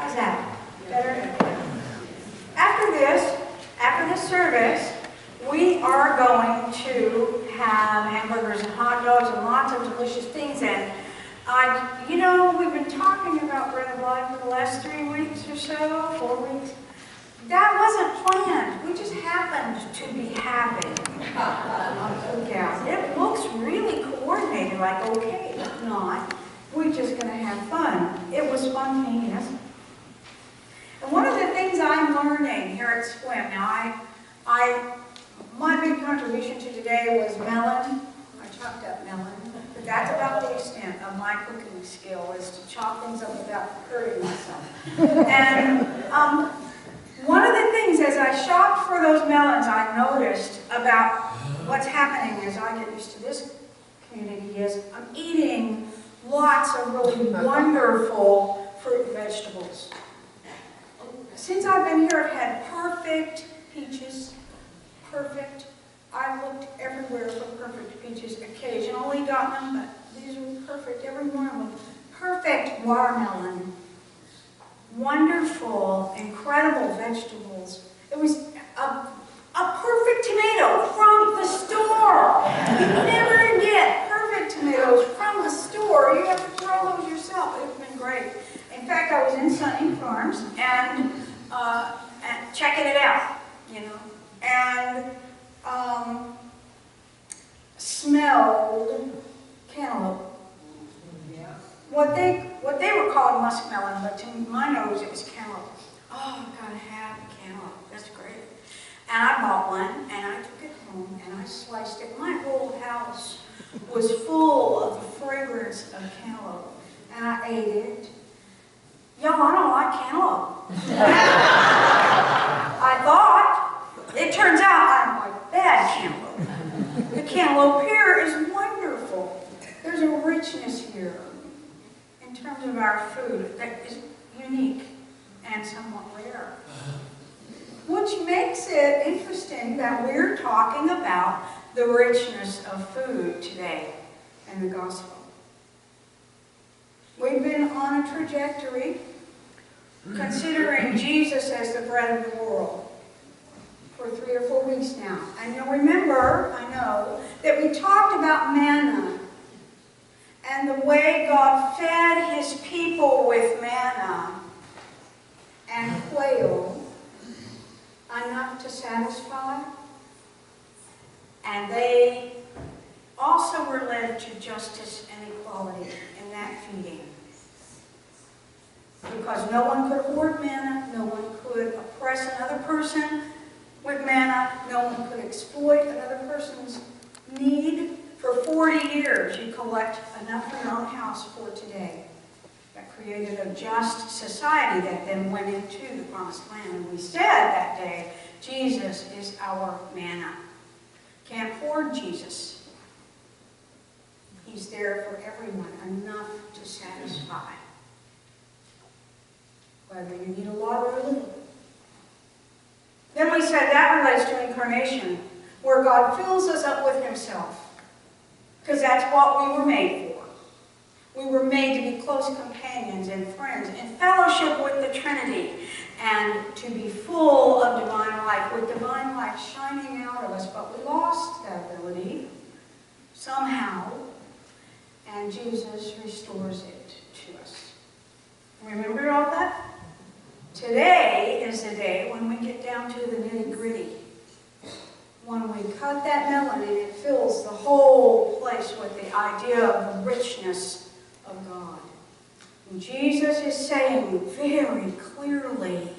How's that? Better? After this service, we are going to have hamburgers and hot dogs and lots of delicious things. And you know, we've been talking about Bread of Life for the last 3 weeks or so, 4 weeks. That wasn't planned. We just happened to be having yeah, it looks really coordinated, like, okay, if not, we're just going to have fun. It was spontaneous. And one of the things I'm learning here at Sequim, now my big contribution to today was melon. I chopped up melon, but that's about the extent of my cooking skill, is to chop things up without hurting myself. And one of the things, as I shopped for those melons, I noticed about what's happening as I get used to this community is I'm eating lots of really wonderful fruit and vegetables. Since I've been here, I've had perfect peaches. Perfect. I've looked everywhere for perfect peaches, occasionally gotten them, but these were perfect, every one of them. Perfect watermelon. Wonderful, incredible vegetables. It was a perfect tomato from the store. You never get perfect tomatoes from the store. You have to grow those yourself. It's been great. In fact, I was in Sunny Farms and checking it out, you know, and smelled cantaloupe. What they were called muskmelon, but to my nose it was cantaloupe. Oh, I've got to have cantaloupe. That's great. And I bought one, and I took it home, and I sliced it. My whole house was full of the fragrance of cantaloupe, and I ate it. Y'all, I don't like cantaloupe. I thought. It turns out I don't like bad cantaloupe. The cantaloupe here is wonderful. There's a richness here in terms of our food that is unique and somewhat rare. Which makes it interesting that we're talking about the richness of food today in the gospel. We've been on a trajectory considering Jesus as the bread of the world for 3 or 4 weeks now. And you'll remember, I know, that we talked about manna and the way God fed his people with manna and quail enough to satisfy. And they also were led to justice and equality in that feeding. Because no one could hoard manna, no one could oppress another person with manna, no one could exploit another person's need. For 40 years, you collect enough for your own house for today. That created a just society that then went into the promised land. And we said that day, Jesus is our manna. Can't hoard Jesus. He's there for everyone, enough to satisfy. Whether you need a lot or a little. Then we said that relates to incarnation, where God fills us up with himself. Because that's what we were made for. We were made to be close companions and friends in fellowship with the Trinity and to be full of divine life, with divine light shining out of us. But we lost that ability somehow, and Jesus restores it to us. Remember all that? Today is the day when we get down to the nitty-gritty. When we cut that melon and it fills the whole place with the idea of the richness of God. And Jesus is saying very clearly,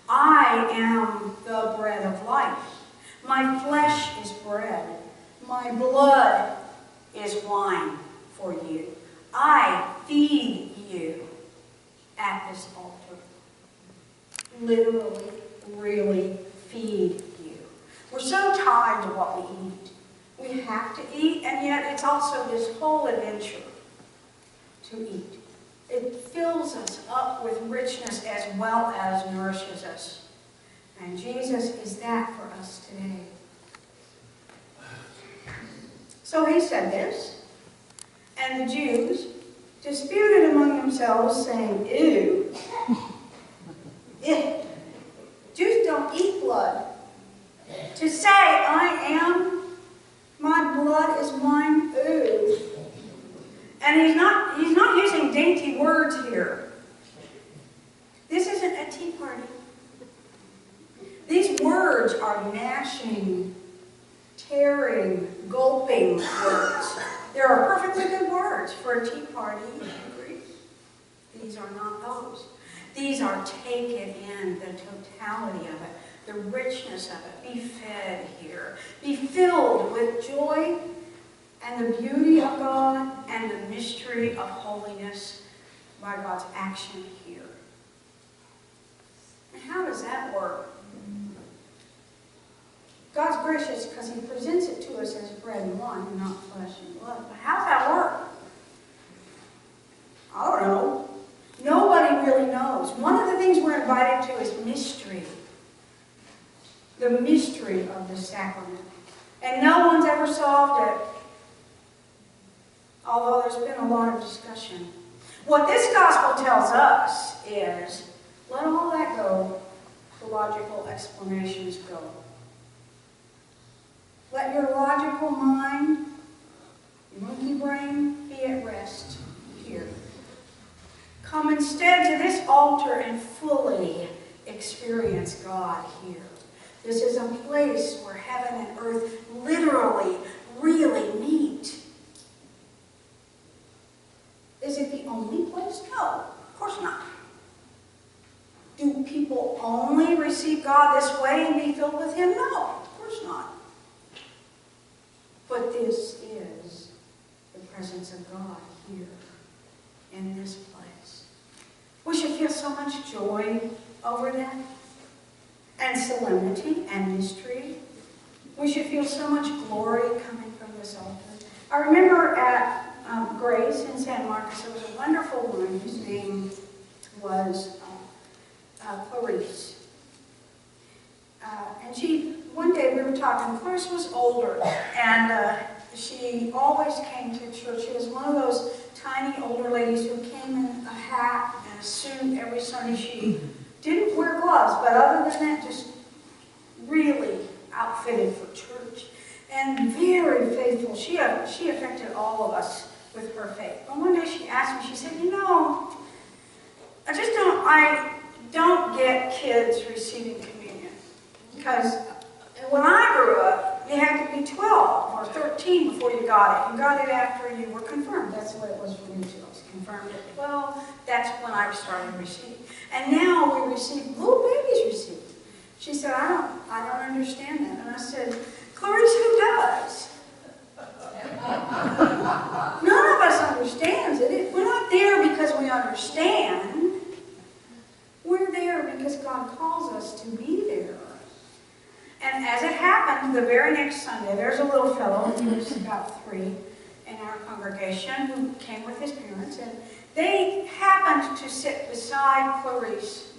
I am the bread of life. My flesh is bread. My blood is wine for you. I feed you at this altar. Literally, really feed you. We're so tied to what we eat. We have to eat, and yet it's also this whole adventure to eat. It fills us up with richness as well as nourishes us. And Jesus is that for us today. So he said this, and the Jews disputed among themselves, saying, ew, he's not using dainty words here. This isn't a tea party. These words are gnashing, tearing, gulping words. There are perfectly good words for a tea party in Greece. These are not those. These are taken in, the totality of it, the richness of it. Be fed here. Be filled with joy and the beauty of God and the mystery of holiness by God's action here. And how does that work? God's gracious because he presents it to us as bread and wine and not flesh and blood. But how does that work? I don't know. Nobody really knows. One of the things we're invited to is mystery. The mystery of the sacrament. And no one's ever solved it. Although there's been a lot of discussion. What this gospel tells us is, let all that go. The logical explanations go. Let your logical mind, your monkey brain, be at rest here. Come instead to this altar and fully experience God here. This is a place where heaven and earth literally, really meet. Is it the only place? No, of course not. Do people only receive God this way and be filled with him? No, of course not. But this is the presence of God here in this place. We should feel so much joy over that, and solemnity and mystery. We should feel so much glory coming from this altar. I remember at Grace in San Marcos, there was a wonderful woman whose name was Clarice. And one day we were talking, Clarice was older, and she always came to church. She was one of those tiny older ladies who came in a hat and a suit every Sunday. She didn't wear gloves, but other than that, just really outfitted for church. And very faithful. She affected all of us with her faith. But one day she asked me, she said, you know, I don't get kids receiving communion. Because when I grew up, you had to be 12 or 13 before you got it. You got it after you were confirmed. That's what it was for me too. I was confirmed at 12. That's when I started receiving. And now we receive, little babies receive. She said, I don't understand that. And I said, Clarice, who does? None of us understands it. We're not there because we understand. We're there because God calls us to be there. And as it happened, the very next Sunday, there's a little fellow, he was about 3, in our congregation, who came with his parents, and they happened to sit beside Clarice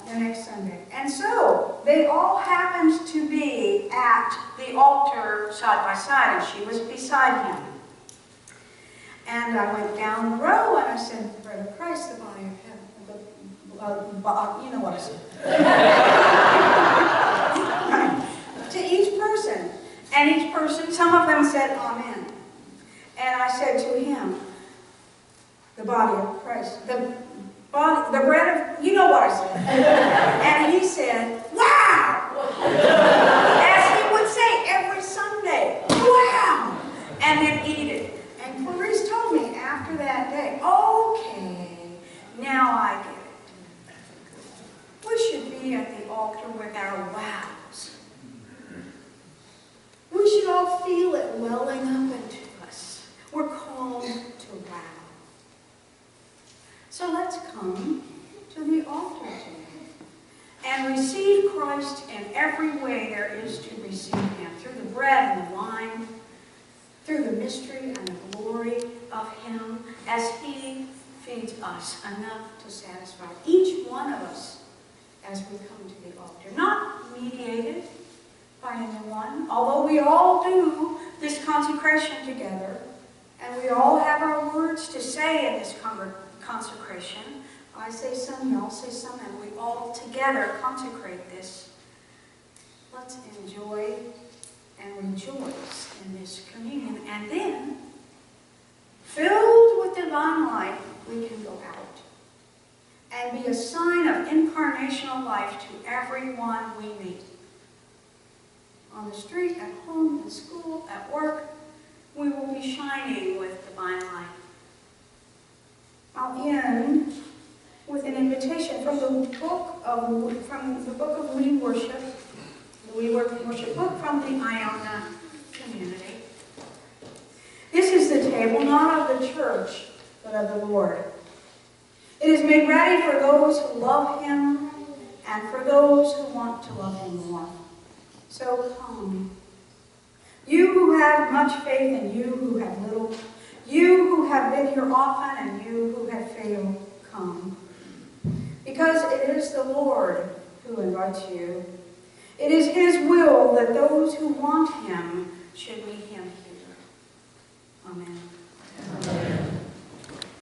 the next Sunday. And so, they all happened to be at the altar side by side, and she was beside him. And I went down the row, and I said, the bread of Christ, the body of heaven. You know what I said. To each person. And each person, some of them said, Amen. And I said to him, the body of Christ, the bread of, you know what I said. And he said, wow! As he would say every Sunday, wow! And then eat it. And Clarice told me after that day, okay, now I get it. We should be at the altar with our wows. We should all feel it welling up into us. We're called to wow. So let's come to the altar today and receive Christ in every way there is to receive him, through the bread and the wine, through the mystery and the glory of him, as he feeds us enough to satisfy each one of us as we come to the altar. Not mediated by anyone, although we all do this consecration together, and we all have our words to say in this consecration. I say some, y'all say some, and we all together consecrate this. Let's enjoy and rejoice in this communion, and then filled with divine light, we can go out and be a sign of incarnational life to everyone we meet. On the street, at home, at school, at work, we will be shining with divine light. I'll end with an invitation from the book of We Worship, the We Worship book from the Iona community. This is the table not of the church, but of the Lord. It is made ready for those who love Him and for those who want to love Him more. So come. You who have much faith and you who have little, you who have been here often and you who have failed, come. Because it is the Lord who invites you. It is His will that those who want Him should meet Him here. Amen.